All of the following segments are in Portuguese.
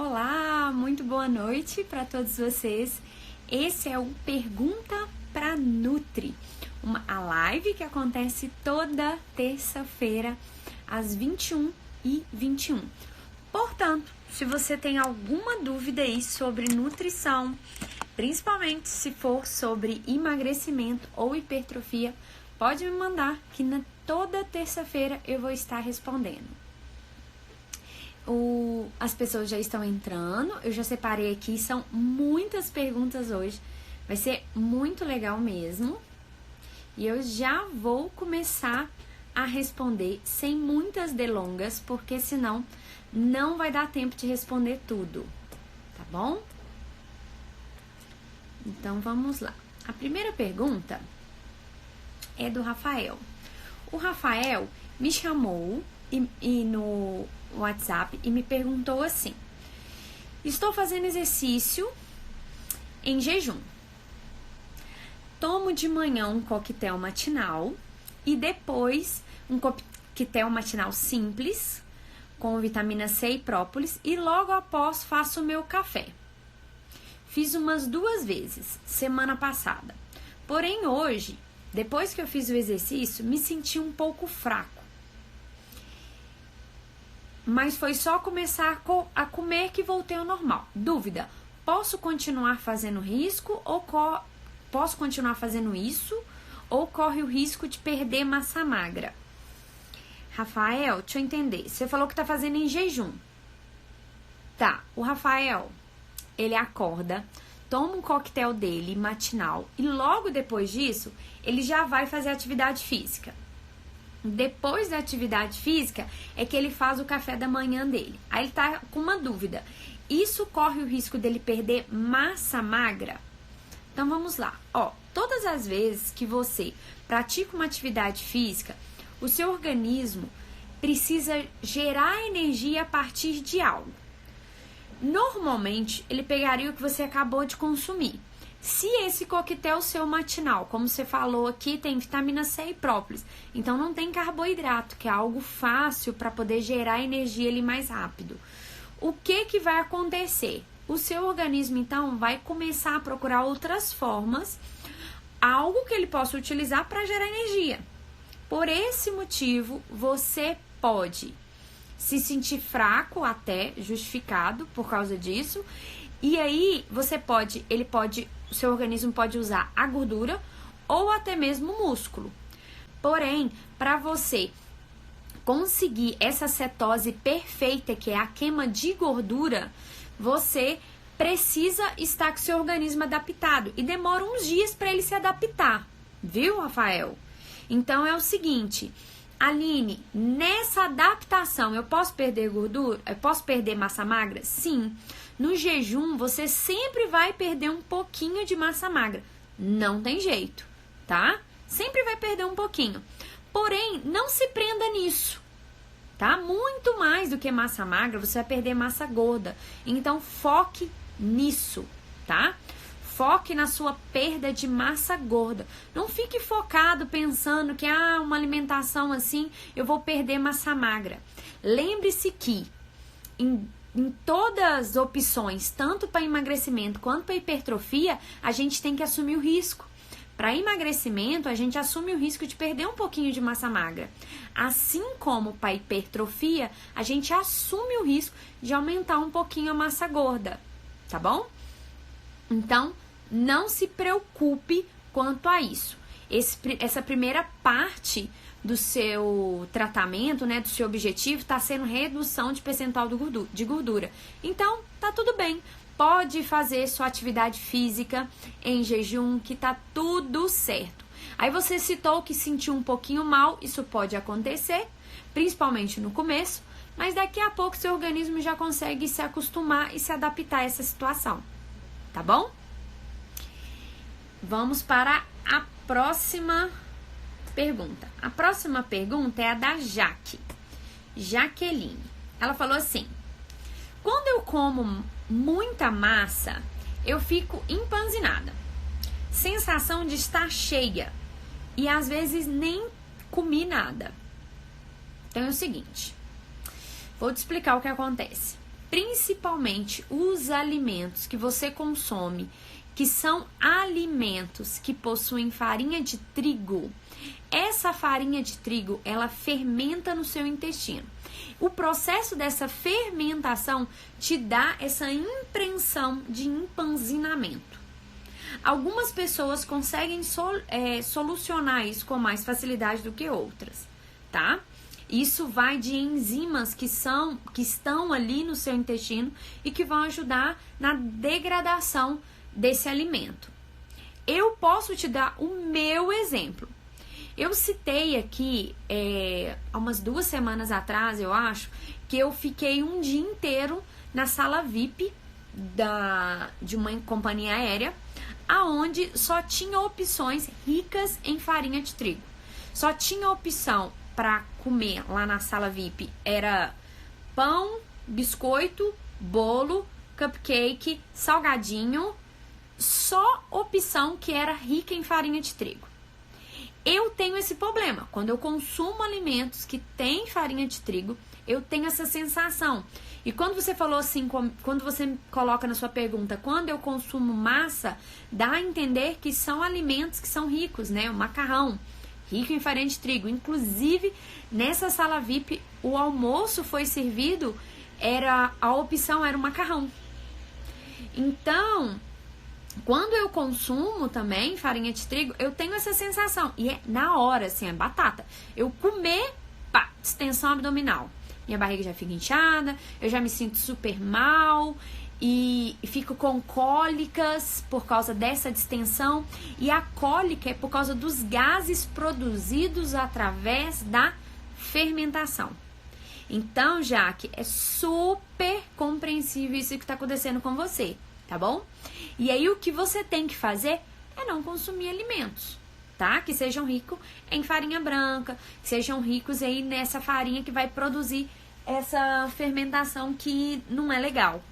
Olá, muito boa noite para todos vocês. Esse é o Pergunta pra Nutri, a live que acontece toda terça-feira às 21h21. Portanto, se você tem alguma dúvida aí sobre nutrição, principalmente se for sobre emagrecimento ou hipertrofia, pode me mandar que toda terça-feira eu vou estar respondendo. As pessoas já estão entrando, eu já separei aqui, são muitas perguntas hoje, vai ser muito legal mesmo. E eu já vou começar a responder sem muitas delongas, porque senão não vai dar tempo de responder tudo, tá bom? Então vamos lá. A primeira pergunta é do Rafael. O Rafael me chamou e no WhatsApp e me perguntou assim: estou fazendo exercício em jejum. Tomo de manhã um coquetel matinal e depois um coquetel matinal simples com vitamina C e própolis e logo após faço o meu café. Fiz umas 2 vezes semana passada. Porém hoje, depois que eu fiz o exercício, me senti um pouco fraco. Mas foi só começar a comer que voltei ao normal. Dúvida: posso continuar fazendo risco ou posso continuar fazendo isso ou corre o risco de perder massa magra? Rafael, deixa eu entender. Você falou que tá fazendo em jejum. Tá, o Rafael, ele acorda, toma um coquetel dele matinal e logo depois disso, ele já vai fazer atividade física. Depois da atividade física é que ele faz o café da manhã dele. Aí ele tá com uma dúvida: isso corre o risco dele perder massa magra? Então vamos lá. Todas as vezes que você pratica uma atividade física, o seu organismo precisa gerar energia a partir de algo. Normalmente, ele pegaria o que você acabou de consumir. Se esse coquetel seu matinal, como você falou aqui, tem vitamina C e própolis, então não tem carboidrato, que é algo fácil para poder gerar energia ali mais rápido. O que vai acontecer? O seu organismo, então, vai começar a procurar outras formas, algo que ele possa utilizar para gerar energia. Por esse motivo, você pode se sentir fraco, até justificado por causa disso. E aí, o seu organismo pode usar a gordura ou até mesmo o músculo. Porém, para você conseguir essa cetose perfeita, que é a queima de gordura, você precisa estar com seu organismo adaptado. E demora uns dias para ele se adaptar, viu, Rafael? Então é o seguinte: Aline, nessa adaptação eu posso perder gordura? Eu posso perder massa magra? Sim. No jejum, você sempre vai perder um pouquinho de massa magra. Não tem jeito, tá? Sempre vai perder um pouquinho. Porém, não se prenda nisso, tá? Muito mais do que massa magra, você vai perder massa gorda. Então, foque nisso, tá? Foque na sua perda de massa gorda. Não fique focado pensando que uma alimentação assim eu vou perder massa magra. Lembre-se que em todas as opções, tanto para emagrecimento quanto para hipertrofia, a gente tem que assumir o risco. Para emagrecimento, a gente assume o risco de perder um pouquinho de massa magra. Assim como para hipertrofia, a gente assume o risco de aumentar um pouquinho a massa gorda, tá bom? Então, não se preocupe quanto a isso. Essa primeira parte do seu tratamento, né, do seu objetivo, está sendo redução de percentual de gordura. Então, tá tudo bem. Pode fazer sua atividade física em jejum, que tá tudo certo. Aí você citou que sentiu um pouquinho mal, isso pode acontecer, principalmente no começo, mas daqui a pouco seu organismo já consegue se acostumar e se adaptar a essa situação, tá bom? Vamos para a próxima pergunta. A próxima pergunta é a da Jaqueline. Ela falou assim: quando eu como muita massa, eu fico empanzinada, sensação de estar cheia e às vezes nem comi nada. Então é o seguinte, vou te explicar o que acontece. principalmente os alimentos que você consome, que são alimentos que possuem farinha de trigo, essa farinha de trigo, ela fermenta no seu intestino. O processo dessa fermentação te dá essa impressão de empanzinamento. Algumas pessoas conseguem solucionar isso com mais facilidade do que outras, tá? Isso vai de enzimas que estão ali no seu intestino e que vão ajudar na degradação desse alimento. Eu posso te dar o meu exemplo. Eu citei aqui, há umas 2 semanas atrás, eu acho, que eu fiquei um dia inteiro na sala VIP de uma companhia aérea, aonde só tinha opções ricas em farinha de trigo. Só tinha opção para comer lá na sala VIP, era pão, biscoito, bolo, cupcake, salgadinho, só opção que era rica em farinha de trigo. Eu tenho esse problema. Quando eu consumo alimentos que têm farinha de trigo, eu tenho essa sensação. E quando você falou assim, quando você coloca na sua pergunta, quando eu consumo massa, dá a entender que são alimentos que são ricos, né? O macarrão, rico em farinha de trigo. Inclusive, nessa sala VIP, o almoço foi servido, a opção era o macarrão. Então, quando eu consumo também farinha de trigo, eu tenho essa sensação. E é na hora, assim, é batata. Eu comer, pá, distensão abdominal. Minha barriga já fica inchada, eu já me sinto super mal e fico com cólicas por causa dessa distensão. E a cólica é por causa dos gases produzidos através da fermentação. Então, Jaque, é super compreensível isso que está acontecendo com você, tá bom? E aí o que você tem que fazer é não consumir alimentos, tá? Que sejam ricos em farinha branca, que sejam ricos aí nessa farinha que vai produzir essa fermentação que não é legal,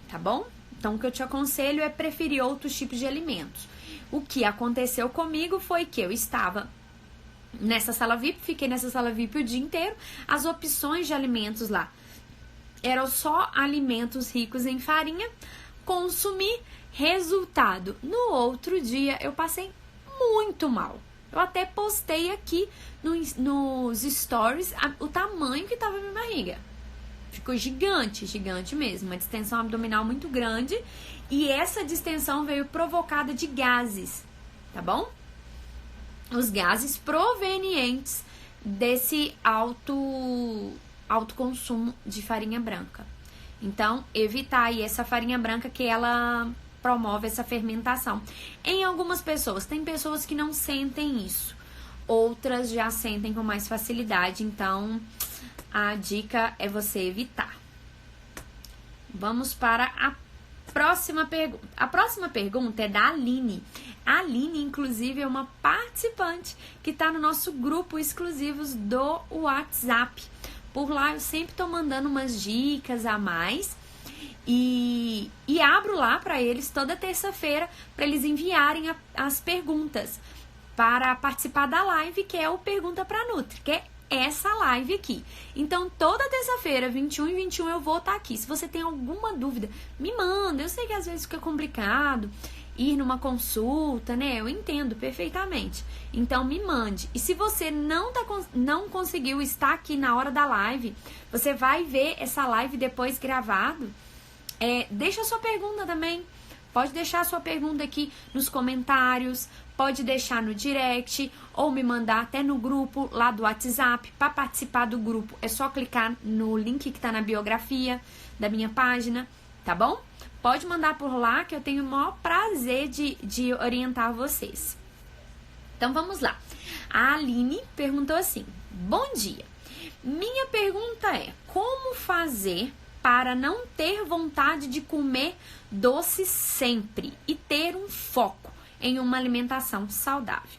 tá bom? Então o que eu te aconselho é preferir outros tipos de alimentos. O que aconteceu comigo foi que eu estava nessa sala VIP, fiquei nessa sala VIP o dia inteiro, as opções de alimentos lá eram só alimentos ricos em farinha, consumi, resultado, no outro dia eu passei muito mal. Eu até postei aqui nos stories o tamanho que tava a minha barriga. Ficou gigante, gigante mesmo, uma distensão abdominal muito grande, e essa distensão veio provocada de gases, tá bom? Os gases provenientes desse alto consumo de farinha branca. Então, evitar aí essa farinha branca que ela promove essa fermentação. Em algumas pessoas, tem pessoas que não sentem isso, outras já sentem com mais facilidade, então a dica é você evitar. Vamos para a próxima pergunta. A próxima pergunta é da Aline. A Aline, inclusive, é uma participante que está no nosso grupo exclusivos do WhatsApp. Por lá eu sempre estou mandando umas dicas a mais e abro lá para eles toda terça-feira para eles enviarem as perguntas para participar da live, que é o Pergunta pra Nutri, que é essa live aqui. Então, toda terça-feira, 21 e 21, eu vou estar aqui. Se você tem alguma dúvida, me manda. Eu sei que às vezes fica complicado ir numa consulta, né? Eu entendo perfeitamente. Então, me mande. E se você não conseguiu estar aqui na hora da live, você vai ver essa live depois gravado. Deixa a sua pergunta também. Pode deixar a sua pergunta aqui nos comentários, pode deixar no direct ou me mandar até no grupo lá do WhatsApp. Para participar do grupo é só clicar no link que está na biografia da minha página, tá bom? Pode mandar por lá que eu tenho o maior prazer de orientar vocês. Então vamos lá. A Aline perguntou assim: bom dia, minha pergunta é: como fazer para não ter vontade de comer doce sempre e ter um foco em uma alimentação saudável?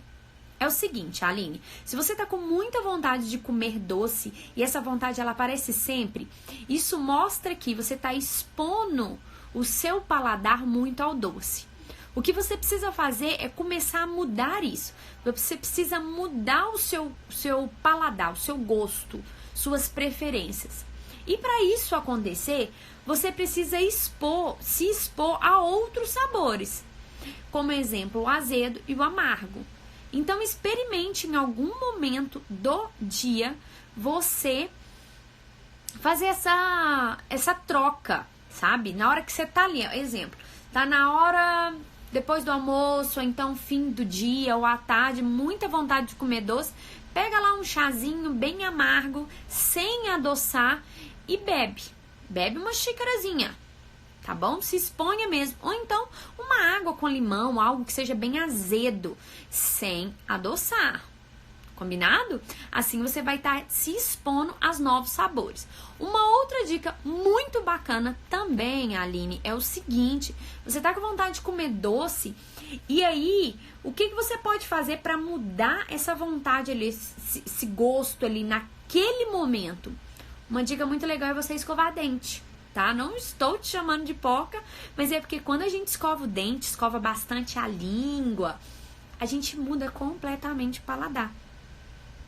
É o seguinte, Aline, se você tá com muita vontade de comer doce e essa vontade ela aparece sempre, isso mostra que você tá expondo o seu paladar muito ao doce. O que você precisa fazer é começar a mudar isso. Você precisa mudar o seu paladar, o seu gosto, suas preferências. E para isso acontecer, você precisa se expor a outros sabores, como exemplo, o azedo e o amargo. Então, experimente em algum momento do dia você fazer essa troca, sabe? Na hora que você tá ali, exemplo, tá na hora depois do almoço, ou então fim do dia ou à tarde, muita vontade de comer doce, pega lá um chazinho bem amargo, sem adoçar e bebe. Bebe uma xícarazinha, tá bom? Se exponha mesmo. Ou então uma água com limão, algo que seja bem azedo, sem adoçar. Combinado? Assim você vai estar se expondo aos novos sabores. Uma outra dica muito bacana também, Aline, é o seguinte: você tá com vontade de comer doce, e aí o que você pode fazer para mudar essa vontade ali, esse gosto ali naquele momento? Uma dica muito legal é você escovar dente, tá? Não estou te chamando de porca, mas é porque quando a gente escova o dente, escova bastante a língua, a gente muda completamente o paladar,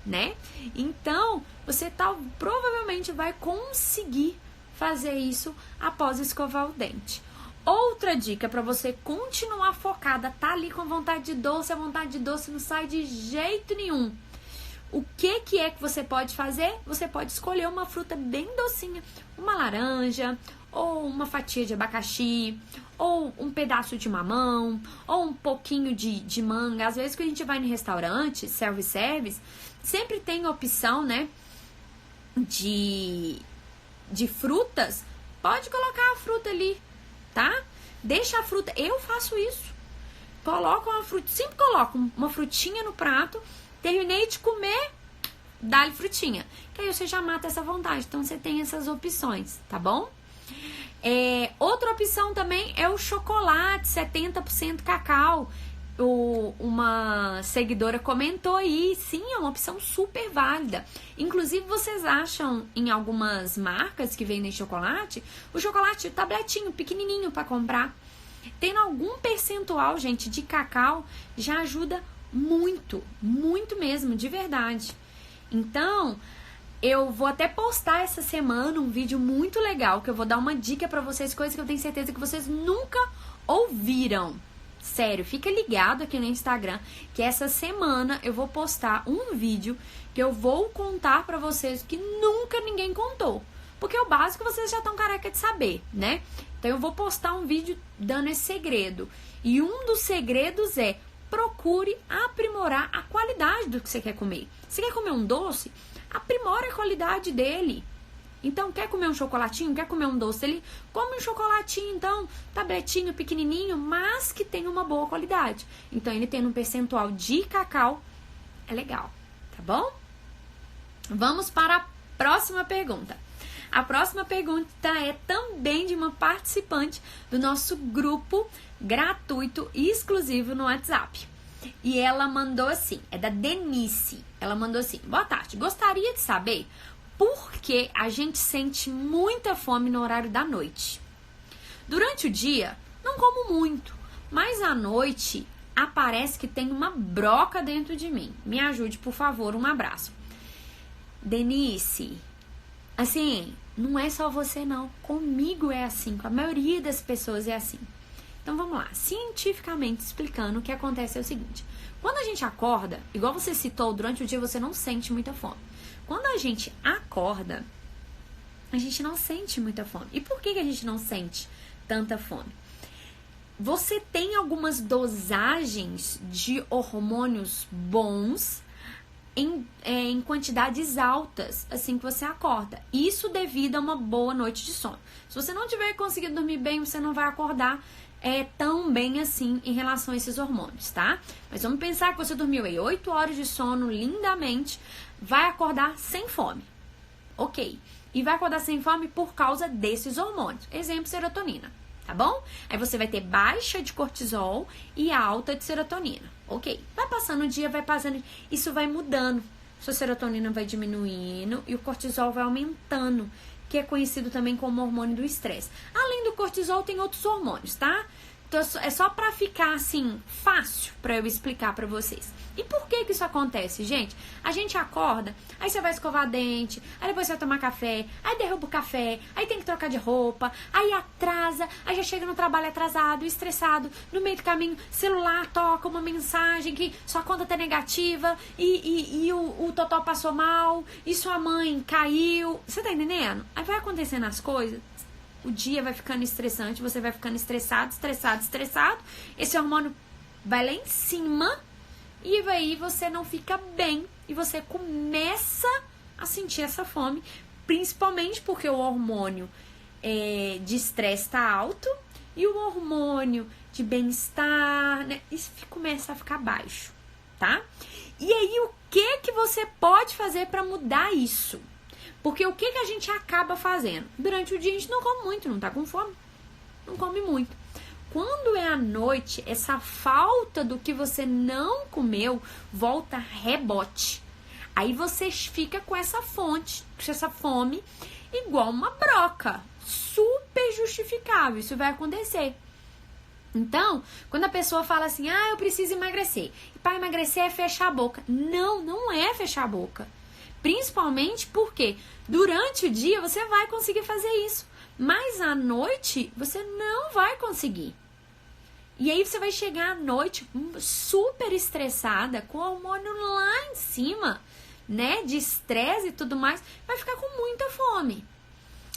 né? Então, você provavelmente vai conseguir fazer isso após escovar o dente. Outra dica para você continuar focada, tá ali com vontade de doce, a vontade de doce não sai de jeito nenhum. O que é que você pode fazer? Você pode escolher uma fruta bem docinha, uma laranja, ou uma fatia de abacaxi, ou um pedaço de mamão, ou um pouquinho de manga. Às vezes que a gente vai no restaurante, self-service, sempre tem a opção, né, de frutas. Pode colocar a fruta ali, tá? Deixa a fruta. Eu faço isso. Coloco uma fruta, sempre coloco uma frutinha no prato. Terminei de comer, dá-lhe frutinha. Que aí você já mata essa vontade. Então você tem essas opções, tá bom? Outra opção também é o chocolate 70% cacau. Uma seguidora comentou aí, sim, é uma opção super válida. Inclusive, vocês acham em algumas marcas que vendem chocolate, o chocolate tabletinho, pequenininho para comprar. Tendo algum percentual, gente, de cacau, já ajuda muito, muito mesmo, de verdade. Então, eu vou até postar essa semana um vídeo muito legal, que eu vou dar uma dica pra vocês, coisas que eu tenho certeza que vocês nunca ouviram. Sério, fica ligado aqui no Instagram, que essa semana eu vou postar um vídeo que eu vou contar pra vocês que nunca ninguém contou. Porque o básico vocês já estão careca de saber, né? Então eu vou postar um vídeo dando esse segredo. E um dos segredos é: procure aprimorar a qualidade do que você quer comer. Você quer comer um doce? Aprimore a qualidade dele. Então, quer comer um chocolatinho? Quer comer um doce? Ele come um chocolatinho, então, tabletinho, pequenininho, mas que tenha uma boa qualidade. Então, ele tendo um percentual de cacau, é legal, tá bom? Vamos para a próxima pergunta. A próxima pergunta é também de uma participante do nosso grupo gratuito e exclusivo no WhatsApp. E ela mandou assim, é da Denise. Ela mandou assim: boa tarde, gostaria de saber por que a gente sente muita fome no horário da noite. Durante o dia, não como muito, mas à noite aparece que tem uma broca dentro de mim. Me ajude, por favor, um abraço. Denise, assim, não é só você não. Comigo é assim, com a maioria das pessoas é assim. Então vamos lá, cientificamente explicando, o que acontece é o seguinte: quando a gente acorda, igual você citou, durante o dia você não sente muita fome. Quando a gente acorda, a gente não sente muita fome. E por que a gente não sente tanta fome? Você tem algumas dosagens de hormônios bons em quantidades altas assim que você acorda. Isso devido a uma boa noite de sono. Se você não tiver conseguido dormir bem, você não vai acordar tão bem assim em relação a esses hormônios, tá? Mas vamos pensar que você dormiu aí 8 horas de sono lindamente, vai acordar sem fome, ok? E vai acordar sem fome por causa desses hormônios, exemplo, serotonina, tá bom? Aí você vai ter baixa de cortisol e alta de serotonina, ok? Vai passando o dia, vai passando, isso vai mudando, sua serotonina vai diminuindo e o cortisol vai aumentando, que é conhecido também como hormônio do estresse. Além do cortisol, tem outros hormônios, tá? É só pra ficar assim, fácil pra eu explicar pra vocês. E por que isso acontece, gente? A gente acorda, aí você vai escovar dente, aí depois você vai tomar café, aí derruba o café, aí tem que trocar de roupa, aí atrasa, aí já chega no trabalho atrasado, estressado, no meio do caminho, celular toca uma mensagem que sua conta tá negativa e o totó passou mal, e sua mãe caiu. Você tá entendendo? Aí vai acontecendo as coisas, o dia vai ficando estressante, você vai ficando estressado, esse hormônio vai lá em cima, e aí você não fica bem e você começa a sentir essa fome, principalmente porque o hormônio de estresse tá alto e o hormônio de bem-estar, né, isso começa a ficar baixo, tá? E aí o que você pode fazer para mudar isso? Porque o que a gente acaba fazendo? Durante o dia a gente não come muito, não tá com fome, não come muito. Quando é à noite, essa falta do que você não comeu volta rebote. Aí você fica com essa fome, igual uma broca. Super justificável, isso vai acontecer. Então, quando a pessoa fala assim, eu preciso emagrecer. E para emagrecer é fechar a boca. Não, não é fechar a boca. Principalmente porque durante o dia você vai conseguir fazer isso. Mas à noite você não vai conseguir. E aí você vai chegar à noite super estressada, com o hormônio lá em cima, né? De estresse e tudo mais, vai ficar com muita fome.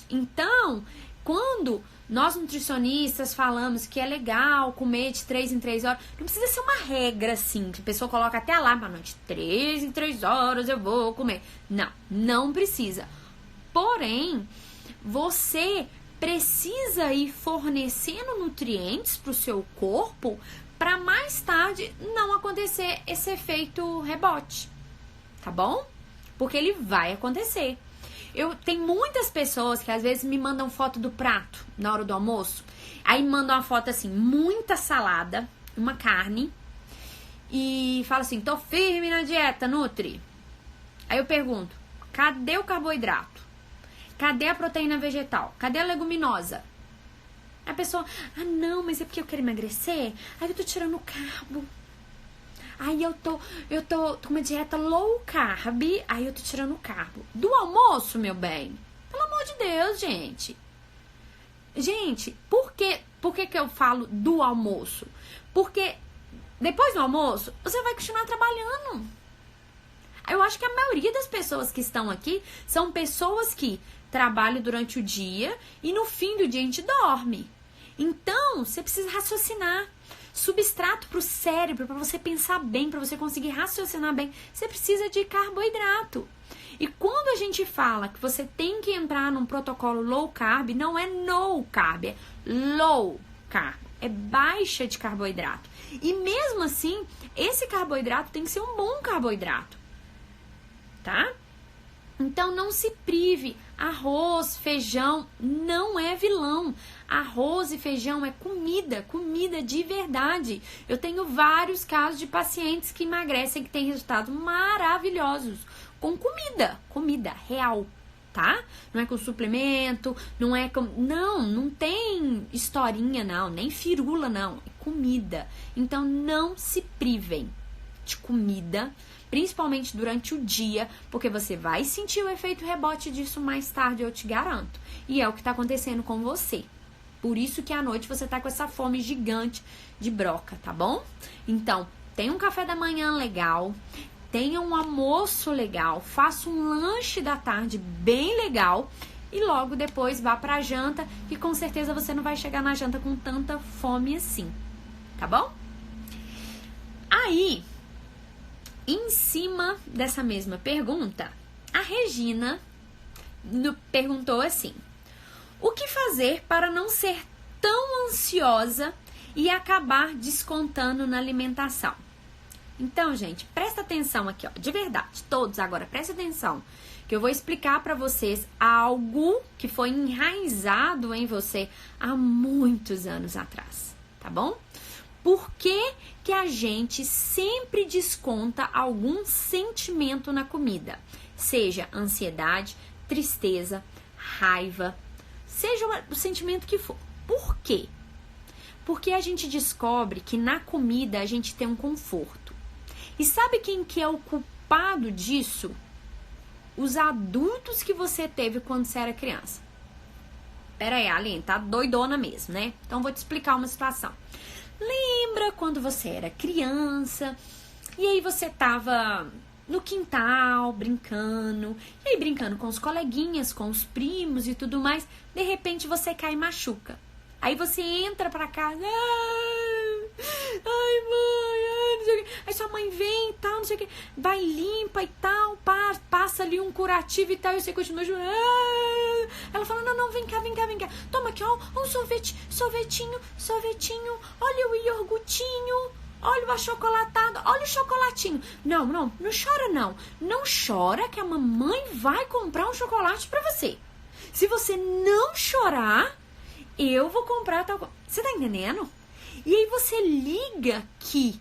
Então, quando nós nutricionistas falamos que é legal comer de 3 em 3 horas, não precisa ser uma regra assim, que a pessoa coloca até alarme à noite, 3 em 3 horas eu vou comer. Não, não precisa. Porém, você precisa ir fornecendo nutrientes para o seu corpo para mais tarde não acontecer esse efeito rebote, tá bom? Porque ele vai acontecer. Tem muitas pessoas que às vezes me mandam foto do prato na hora do almoço, aí mandam uma foto assim, muita salada, uma carne, e fala assim, tô firme na dieta, Nutri. Aí eu pergunto, cadê o carboidrato? Cadê a proteína vegetal? Cadê a leguminosa? A pessoa, não, mas é porque eu quero emagrecer, aí eu tô tirando o carbo. Aí eu tô com uma dieta low carb, aí eu tô tirando o carbo. Do almoço, meu bem? Pelo amor de Deus, gente. Gente, por que eu falo do almoço? Porque depois do almoço, você vai continuar trabalhando. Eu acho que a maioria das pessoas que estão aqui são pessoas que trabalham durante o dia e no fim do dia a gente dorme. Então, você precisa raciocinar. Substrato para o cérebro, para você pensar bem, para você conseguir raciocinar bem, você precisa de carboidrato. E quando a gente fala que você tem que entrar num protocolo low carb, não é no carb, é low carb, é baixa de carboidrato. E mesmo assim, esse carboidrato tem que ser um bom carboidrato, tá? Então não se prive. Arroz, feijão não é vilão. Arroz e feijão é comida de verdade. Eu tenho vários casos de pacientes que emagrecem, que têm resultados maravilhosos com comida real, tá? Não é com suplemento, não é com... Não tem historinha não, nem firula não, é comida. Então não se privem de comida, principalmente durante o dia, porque você vai sentir o efeito rebote disso mais tarde, eu te garanto. E é o que tá acontecendo com você. Por isso que à noite você tá com essa fome gigante de broca, tá bom? Então, tenha um café da manhã legal, tenha um almoço legal, faça um lanche da tarde bem legal e logo depois vá pra janta, que com certeza você não vai chegar na janta com tanta fome assim, tá bom? Aí, em cima dessa mesma pergunta, a Regina perguntou assim: o que fazer para não ser tão ansiosa e acabar descontando na alimentação? Então, gente, presta atenção aqui, ó, de verdade, todos agora, presta atenção, que eu vou explicar para vocês algo que foi enraizado em você há muitos anos atrás, tá bom? Por que que a gente sempre desconta algum sentimento na comida? Seja ansiedade, tristeza, raiva, seja o sentimento que for. Por quê? Porque a gente descobre que na comida a gente tem um conforto. E sabe quem que é o culpado disso? Os adultos que você teve quando você era criança. Pera aí, Aline, tá doidona mesmo, né? Então vou te explicar uma situação. Lembra quando você era criança e aí você tava no quintal brincando, e aí brincando com os coleguinhas, com os primos e tudo mais, de repente você cai e machuca. Aí você entra pra casa, ai mãe, não sei o que. Aí sua mãe vem e tal, não sei o que, vai limpa e tal, passa ali um curativo e tal, e você continua jurando. Ela fala, não, vem cá. Toma aqui, ó, um sorvetinho, olha o iogurtinho, olha o achocolatado, olha o chocolatinho. Não chora não. Não chora que a mamãe vai comprar um chocolate pra você. Se você não chorar, eu vou comprar tal coisa. Você tá entendendo? E aí você liga que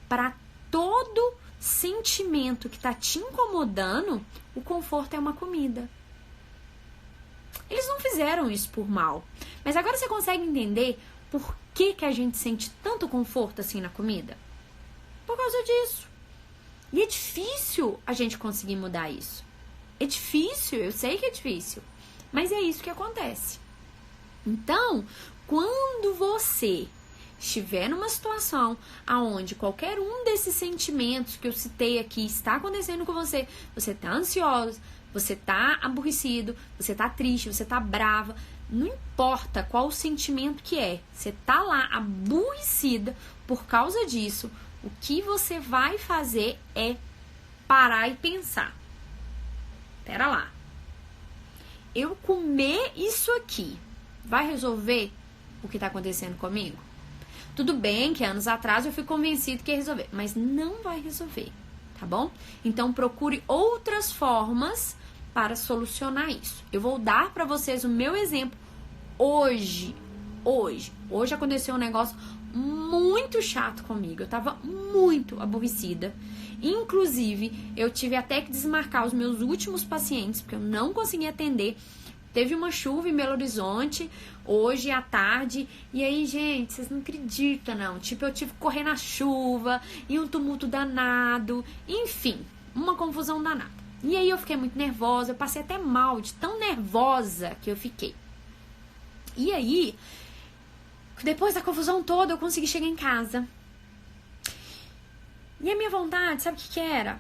para todo sentimento que tá te incomodando, o conforto é uma comida. Eles não fizeram isso por mal. Mas agora você consegue entender por que a gente sente tanto conforto assim na comida? Por causa disso. E é difícil a gente conseguir mudar isso. É difícil, eu sei que é difícil. Mas é isso que acontece. Então, quando você estiver numa situação aonde qualquer um desses sentimentos que eu citei aqui está acontecendo com você, você está ansioso, você está aborrecido, você está triste, você está brava, não importa qual o sentimento que é, você está lá aborrecida por causa disso, o que você vai fazer é parar e pensar. Pera lá. Eu comer isso aqui vai resolver o que está acontecendo comigo? Tudo bem que anos atrás eu fui convencido que ia resolver, mas não vai resolver, tá bom? Então procure outras formas para solucionar isso. Eu vou dar para vocês o meu exemplo hoje. Hoje aconteceu um negócio muito chato comigo. Eu tava muito aborrecida. Inclusive, eu tive até que desmarcar os meus últimos pacientes, porque eu não consegui atender. Teve uma chuva em Belo Horizonte, hoje à tarde, e aí, gente, vocês não acreditam, não. Tipo, eu tive que correr na chuva, e um tumulto danado, enfim, uma confusão danada. E aí eu fiquei muito nervosa, eu passei até mal, de tão nervosa que eu fiquei. E aí, depois da confusão toda, eu consegui chegar em casa. E a minha vontade, sabe o que era?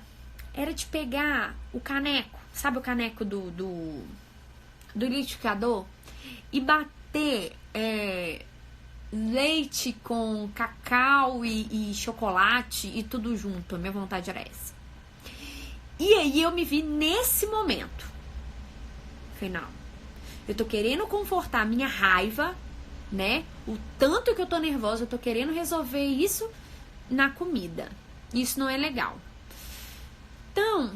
Era de pegar o caneco, sabe o caneco do liquidificador, e bater leite com cacau e chocolate e tudo junto. A minha vontade era essa. E aí eu me vi nesse momento. Final. Eu tô querendo confortar a minha raiva, né? O tanto que eu tô nervosa, eu tô querendo resolver isso na comida. Isso não é legal. Então,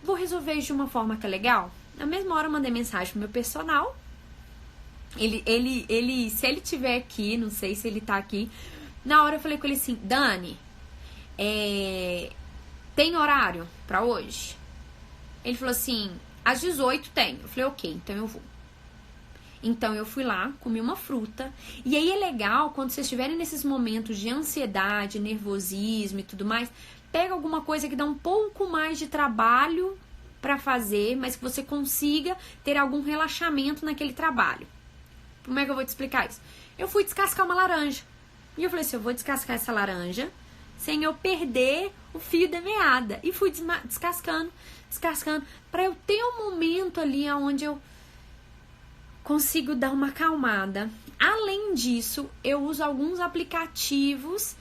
vou resolver isso de uma forma que é legal. Na mesma hora eu mandei mensagem pro meu personal. Ele, se ele tiver aqui, não sei se ele tá aqui. Na hora eu falei com ele assim, Dani, tem horário pra hoje? Ele falou assim, às 18 tem. Eu falei, ok, então eu vou. Então eu fui lá, comi uma fruta. E aí é legal quando vocês estiverem nesses momentos de ansiedade, nervosismo e tudo mais, pega alguma coisa que dá um pouco mais de trabalho pra fazer, mas que você consiga ter algum relaxamento naquele trabalho. Como é que eu vou te explicar isso? Eu fui descascar uma laranja. E eu falei assim, eu vou descascar essa laranja sem eu perder o fio da meada. E fui descascando, pra eu ter um momento ali onde eu consigo dar uma acalmada. Além disso, eu uso alguns aplicativos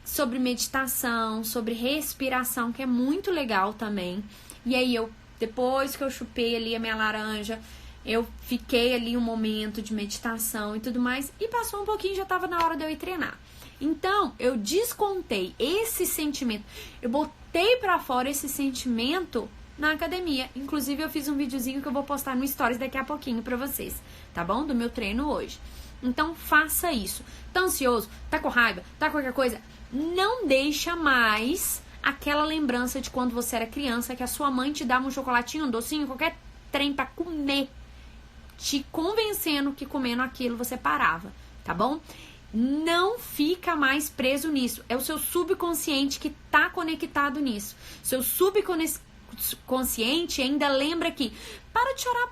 sobre meditação, sobre respiração, que é muito legal também. E aí depois que eu chupei ali a minha laranja, eu fiquei ali um momento de meditação e tudo mais, e passou um pouquinho, já tava na hora de eu ir treinar. Então, eu descontei esse sentimento, eu botei pra fora esse sentimento na academia. Inclusive, eu fiz um videozinho que eu vou postar no Stories daqui a pouquinho pra vocês, tá bom? Do meu treino hoje. Então, faça isso. Tá ansioso? Tá com raiva? Tá com qualquer coisa? Não deixa mais aquela lembrança de quando você era criança, que a sua mãe te dava um chocolatinho, um docinho, qualquer trem pra comer, te convencendo que comendo aquilo você parava, tá bom? não fica mais preso nisso. É o seu subconsciente que tá conectado nisso. Seu subconsciente ainda lembra que para de chorar,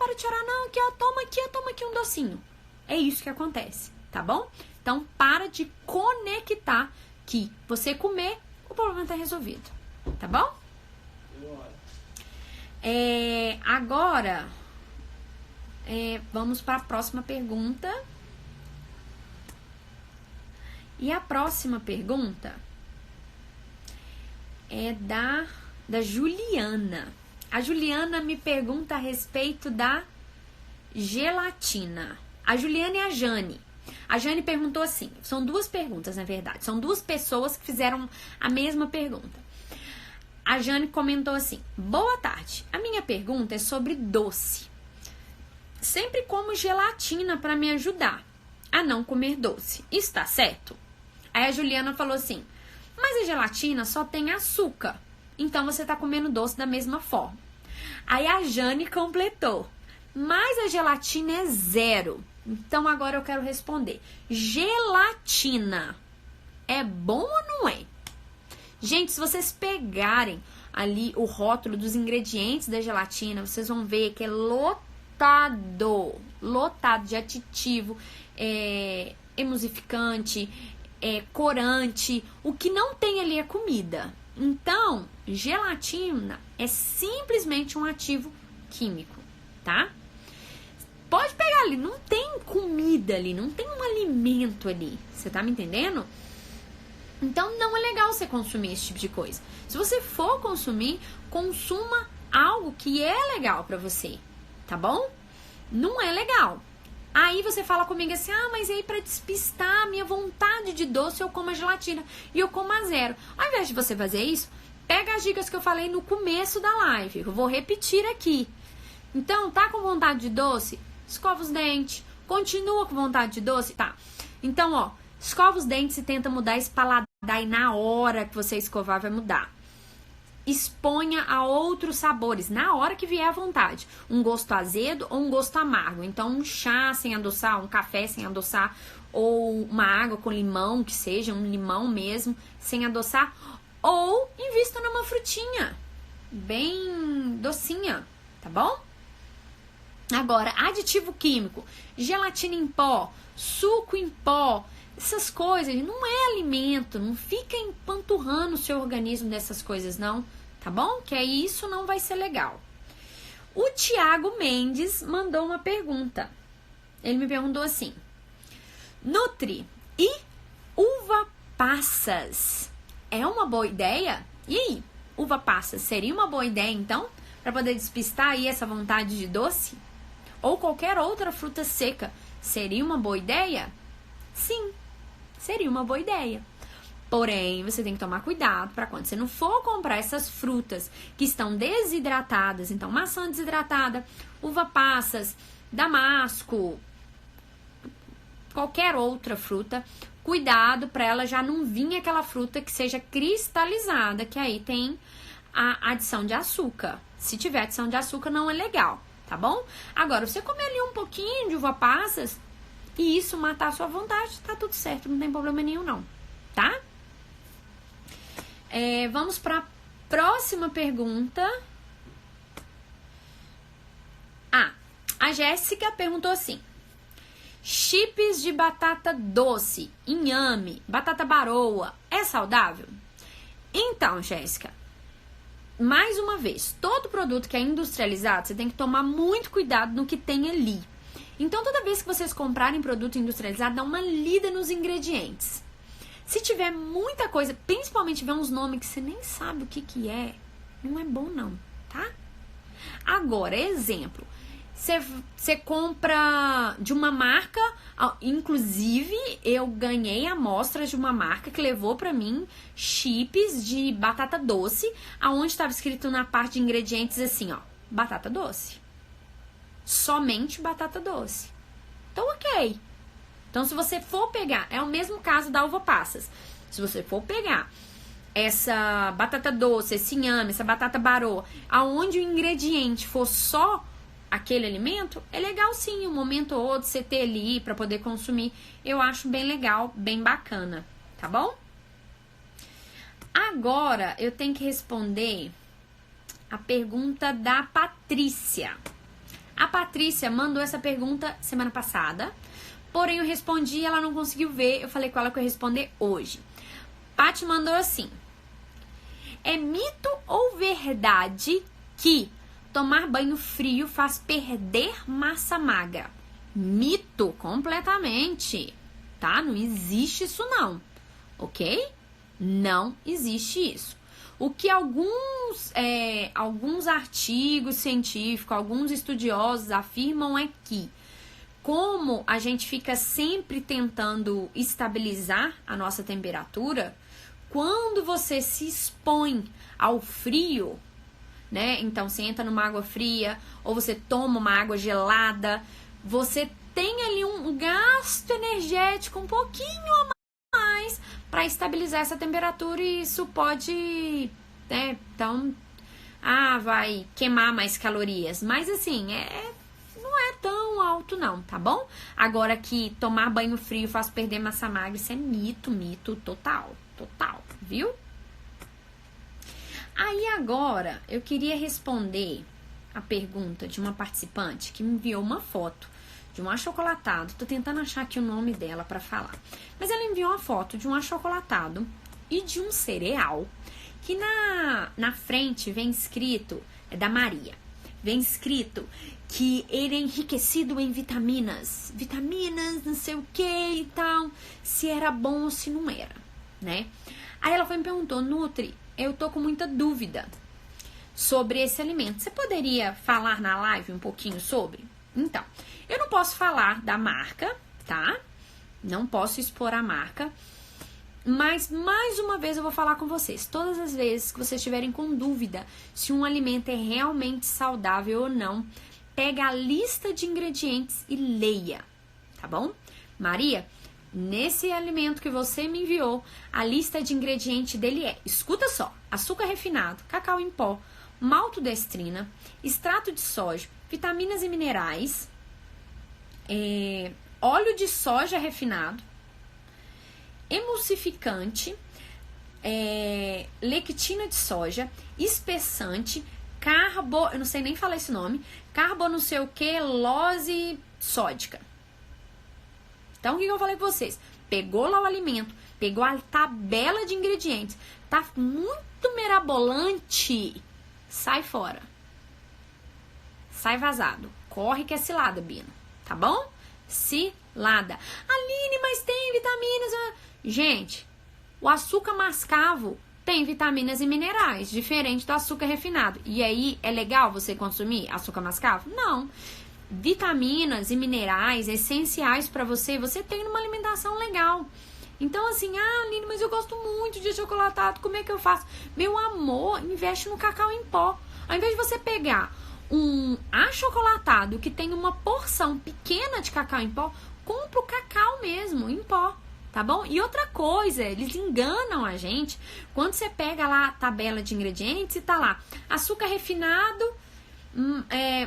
não, aqui ó, toma aqui um docinho. É isso que acontece, tá bom? Então para de conectar que você comer, o problema tá resolvido, tá bom? Agora vamos para a próxima pergunta. E a próxima pergunta é da Juliana. A Juliana me pergunta a respeito da gelatina. A Juliana e a Jane. A Jane perguntou assim, são duas perguntas na verdade, são duas pessoas que fizeram a mesma pergunta. A Jane comentou assim: boa tarde, a minha pergunta é sobre doce. Sempre como gelatina para me ajudar a não comer doce. Está certo? Aí a Juliana falou assim: mas a gelatina só tem açúcar, então você está comendo doce da mesma forma. Aí a Jane completou: mas a gelatina é zero. Então agora eu quero responder: gelatina é bom ou não é? Gente, se vocês pegarem ali o rótulo dos ingredientes da gelatina, vocês vão ver que é lotado de aditivo, emulsificante, corante. O que não tem ali é comida. Então, gelatina é simplesmente um ativo químico, tá? Pode pegar ali, não tem comida ali, não tem um alimento ali. Você tá me entendendo? Então não é legal você consumir esse tipo de coisa. Se você for consumir, consuma algo que é legal pra você, tá bom? Não é legal. Aí você fala comigo assim: ah, mas aí pra despistar a minha vontade de doce eu como a gelatina e eu como a zero. Ao invés de você fazer isso, pega as dicas que eu falei no começo da live, eu vou repetir aqui. Então, tá com vontade de doce? Escova os dentes. Continua com vontade de doce? Tá. Então, ó, escova os dentes e tenta mudar esse paladar e na hora que você escovar vai mudar. Exponha a outros sabores na hora que vier à vontade. Um gosto azedo ou um gosto amargo. Então, um chá sem adoçar, um café sem adoçar, ou uma água com limão, que seja um limão mesmo, sem adoçar. Ou invista numa frutinha bem docinha, tá bom? Agora, aditivo químico, gelatina em pó, suco em pó, essas coisas não é alimento, não fica empanturrando o seu organismo dessas coisas não, tá bom? Que aí isso não vai ser legal. O Tiago Mendes mandou uma pergunta. Ele me perguntou assim: Nutri, e uva passas é uma boa ideia? E aí, uva passas seria uma boa ideia então? Para poder despistar aí essa vontade de doce? Ou qualquer outra fruta seca, seria uma boa ideia? Sim, seria uma boa ideia. Porém, você tem que tomar cuidado para quando você não for comprar essas frutas que estão desidratadas, então maçã desidratada, uva passas, damasco, qualquer outra fruta, cuidado para ela já não vir aquela fruta que seja cristalizada, que aí tem a adição de açúcar. Se tiver adição de açúcar, não é legal. Tá bom? Agora, você comer ali um pouquinho de uva passas e isso matar a sua vontade, tá tudo certo, não tem problema nenhum não, tá? Vamos para a próxima pergunta. A Jéssica perguntou assim: chips de batata doce, inhame, batata baroa, é saudável? Então, Jéssica, mais uma vez, todo produto que é industrializado, você tem que tomar muito cuidado no que tem ali. Então, toda vez que vocês comprarem produto industrializado, dá uma lida nos ingredientes. Se tiver muita coisa, principalmente tiver uns nomes que você nem sabe o que é, não é bom não, tá? Agora, exemplo, você compra de uma marca, inclusive eu ganhei amostras de uma marca que levou pra mim chips de batata doce, aonde estava escrito na parte de ingredientes assim, ó, batata doce. Somente batata doce. Então, ok. Então, se você for pegar, é o mesmo caso da uva passas. Se você for pegar essa batata doce, esse inhame, essa batata baroa, aonde o ingrediente for só aquele alimento, é legal sim, um momento ou outro você ter ali para poder consumir. Eu acho bem legal, bem bacana, tá bom? Agora eu tenho que responder a pergunta da Patrícia. A Patrícia mandou essa pergunta semana passada, porém eu respondi e ela não conseguiu ver. Eu falei com ela que eu ia responder hoje. Paty mandou assim: é mito ou verdade que tomar banho frio faz perder massa magra? Mito, completamente, tá? Não existe isso não, ok? Não existe isso. O que alguns artigos científicos, alguns estudiosos afirmam é que, como a gente fica sempre tentando estabilizar a nossa temperatura, quando você se expõe ao frio, né? Então você entra numa água fria ou você toma uma água gelada, você tem ali um gasto energético um pouquinho a mais para estabilizar essa temperatura e isso pode, né? Então, vai queimar mais calorias, mas assim, não é tão alto não, tá bom? Agora que tomar banho frio faz perder massa magra, isso é mito total, viu? Aí agora eu queria responder a pergunta de uma participante que me enviou uma foto de um achocolatado. Tô tentando achar aqui o nome dela para falar. Mas ela enviou uma foto de um achocolatado e de um cereal que na frente vem escrito, é da Maria, vem escrito que ele é enriquecido em vitaminas, não sei o que e tal, se era bom ou se não era, né? Aí ela foi me perguntou: Nutri, eu tô com muita dúvida sobre esse alimento. Você poderia falar na live um pouquinho sobre? Então, eu não posso falar da marca, tá? Não posso expor a marca. Mas, mais uma vez, eu vou falar com vocês. Todas as vezes que vocês estiverem com dúvida se um alimento é realmente saudável ou não, pega a lista de ingredientes e leia, tá bom? Maria, nesse alimento que você me enviou, a lista de ingredientes dele é, escuta só, açúcar refinado, cacau em pó, maltodestrina, extrato de soja, vitaminas e minerais, óleo de soja refinado, emulsificante, lectina de soja, espessante, eu não sei nem falar esse nome, carbo não sei o que, lose sódica. Então, o que eu falei pra vocês? Pegou lá o alimento, pegou a tabela de ingredientes, tá muito mirabolante, sai fora. Sai vazado. Corre que é cilada, Bino. Tá bom? Cilada. Aline, mas tem vitaminas. Gente, o açúcar mascavo tem vitaminas e minerais, diferente do açúcar refinado. E aí, é legal você consumir açúcar mascavo? Não. Vitaminas e minerais essenciais para você tem numa alimentação legal. Então assim, Aline, mas eu gosto muito de achocolatado, como é que eu faço? Meu amor, investe no cacau em pó. Ao invés de você pegar um achocolatado que tem uma porção pequena de cacau em pó, compra o cacau mesmo, em pó, tá bom? E outra coisa, eles enganam a gente quando você pega lá a tabela de ingredientes e tá lá, açúcar refinado,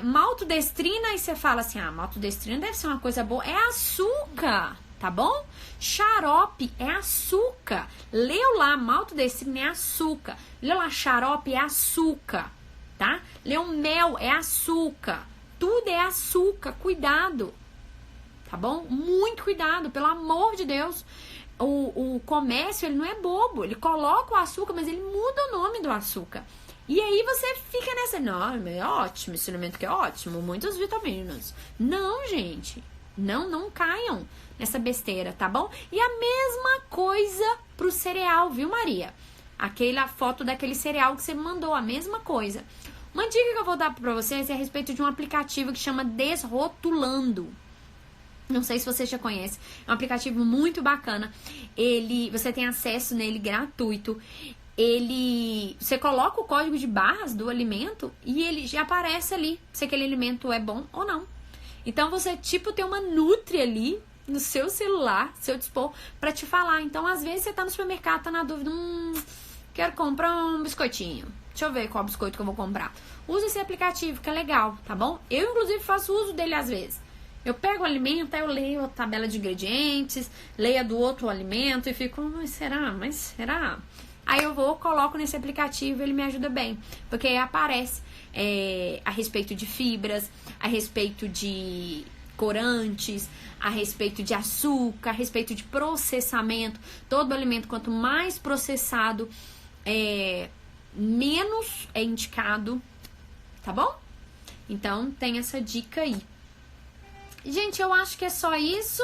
maltodestrina, e você fala assim, maltodestrina deve ser uma coisa boa, é açúcar, tá bom? Xarope é açúcar, leu lá, maltodestrina é açúcar, leu lá, xarope é açúcar, tá? Leu mel é açúcar, tudo é açúcar, cuidado, tá bom? Muito cuidado, pelo amor de Deus. O comércio, ele não é bobo, ele coloca o açúcar, mas ele muda o nome do açúcar. E aí você fica nessa, não, é ótimo, esse alimento que é ótimo, muitas vitaminas. Não, gente, não caiam nessa besteira, tá bom? E a mesma coisa pro cereal, viu, Maria? A foto daquele cereal que você me mandou, a mesma coisa. Uma dica que eu vou dar pra vocês é a respeito de um aplicativo que chama Desrotulando. Não sei se você já conhece, é um aplicativo muito bacana. Você tem acesso nele gratuito. Você coloca o código de barras do alimento e ele já aparece ali se aquele alimento é bom ou não. Então você tem uma Nutri ali no seu celular, seu dispor, pra te falar. Então às vezes você tá no supermercado, tá na dúvida, quero comprar um biscoitinho de deixa eu ver qual biscoito que eu vou comprar. Usa esse aplicativo, que é legal, tá bom? Eu, inclusive, faço uso dele às vezes. Eu pego o alimento, aí eu leio a tabela de ingredientes, leio a do outro alimento e fico, mas será? Aí eu vou, coloco nesse aplicativo e ele me ajuda bem. Porque aí aparece a respeito de fibras, a respeito de corantes, a respeito de açúcar, a respeito de processamento. Todo alimento, quanto mais processado, menos é indicado, tá bom? Então, tem essa dica aí. Gente, eu acho que é só isso.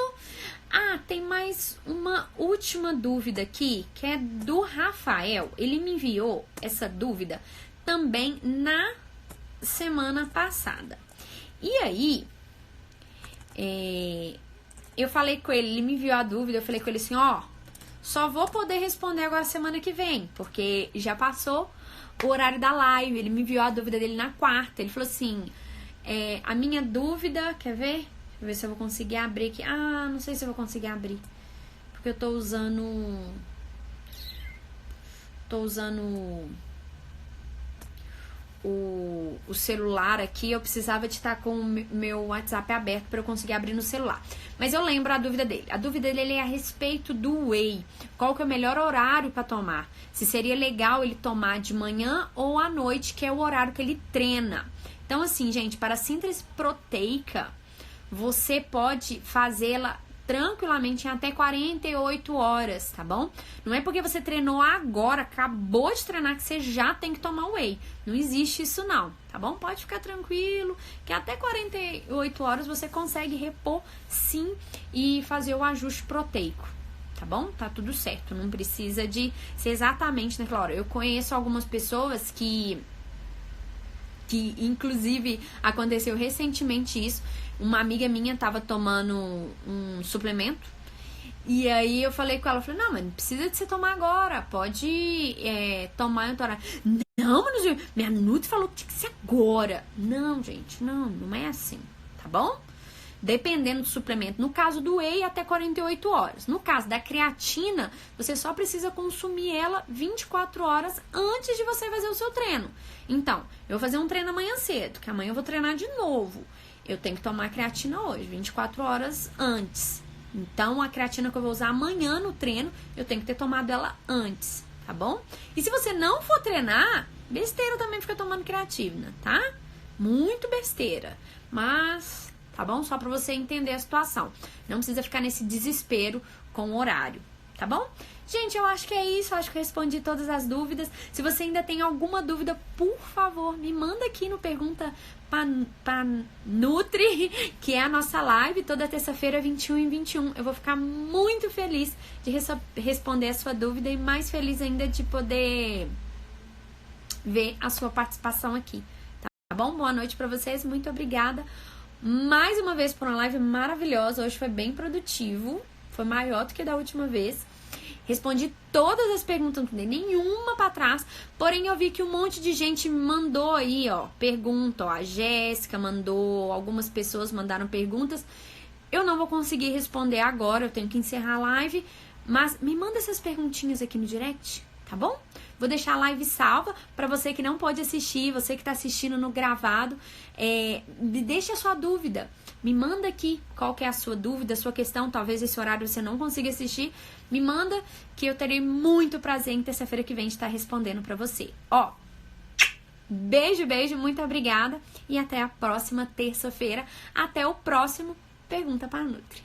Ah, tem mais uma última dúvida aqui, que é do Rafael. Ele me enviou essa dúvida também na semana passada. E aí, eu falei com ele me enviou a dúvida, eu falei com ele assim, só vou poder responder agora semana que vem, porque já passou o horário da live. Ele me enviou a dúvida dele na quarta. Ele falou assim, a minha dúvida, quer ver? Deixa eu ver se eu vou conseguir abrir aqui. Ah, não sei se eu vou conseguir abrir, porque eu tô usando o celular aqui. Eu precisava de estar com o meu WhatsApp aberto para eu conseguir abrir no celular. Mas eu lembro a dúvida dele. A dúvida dele é a respeito do whey. Qual que é o melhor horário para tomar? Se seria legal ele tomar de manhã ou à noite, que é o horário que ele treina. Então, assim, gente, para a síntese proteica, você pode fazê-la tranquilamente em até 48 horas, tá bom? Não é porque você treinou agora, acabou de treinar, que você já tem que tomar whey. Não existe isso não, tá bom? Pode ficar tranquilo, que até 48 horas você consegue repor sim e fazer o ajuste proteico, tá bom? Tá tudo certo, não precisa de ser exatamente naquela hora. Eu conheço algumas pessoas que inclusive aconteceu recentemente isso. Uma amiga minha tava tomando um suplemento e aí eu falei com ela, falei, não, mas não precisa de você tomar agora, pode tomar em outro horário. Não, mas minha Nutri falou que tinha que ser agora. Não, gente, não é assim, tá bom? Dependendo do suplemento. No caso do whey, até 48 horas. No caso da creatina, você só precisa consumir ela 24 horas antes de você fazer o seu treino. Então, eu vou fazer um treino amanhã cedo, que amanhã eu vou treinar de novo. Eu tenho que tomar creatina hoje, 24 horas antes. Então, a creatina que eu vou usar amanhã no treino, eu tenho que ter tomado ela antes, tá bom? E se você não for treinar, besteira também fica tomando creatina, tá? Muito besteira. Mas, tá bom? Só pra você entender a situação. Não precisa ficar nesse desespero com o horário, tá bom? Gente, eu acho que é isso. Eu acho que eu respondi todas as dúvidas. Se você ainda tem alguma dúvida, por favor, me manda aqui no Pergunta pra Nutri, que é a nossa live toda terça-feira, 21h21. Eu vou ficar muito feliz de responder a sua dúvida e mais feliz ainda de poder ver a sua participação aqui, tá bom? Boa noite pra vocês, muito obrigada mais uma vez por uma live maravilhosa. Hoje foi bem produtivo, foi maior do que da última vez. Respondi todas as perguntas, não tem nenhuma pra trás. Porém, eu vi que um monte de gente mandou aí, pergunta. A Jéssica mandou, algumas pessoas mandaram perguntas. Eu não vou conseguir responder agora, eu tenho que encerrar a live. Mas me manda essas perguntinhas aqui no direct, tá bom? Vou deixar a live salva pra você que não pode assistir, você que tá assistindo no gravado. Deixa a sua dúvida. Me manda aqui qual que é a sua dúvida, a sua questão. Talvez esse horário você não consiga assistir. Me manda que eu terei muito prazer em terça-feira que vem de estar respondendo pra você. Beijo, muito obrigada. E até a próxima terça-feira. Até o próximo Pergunta para Nutri.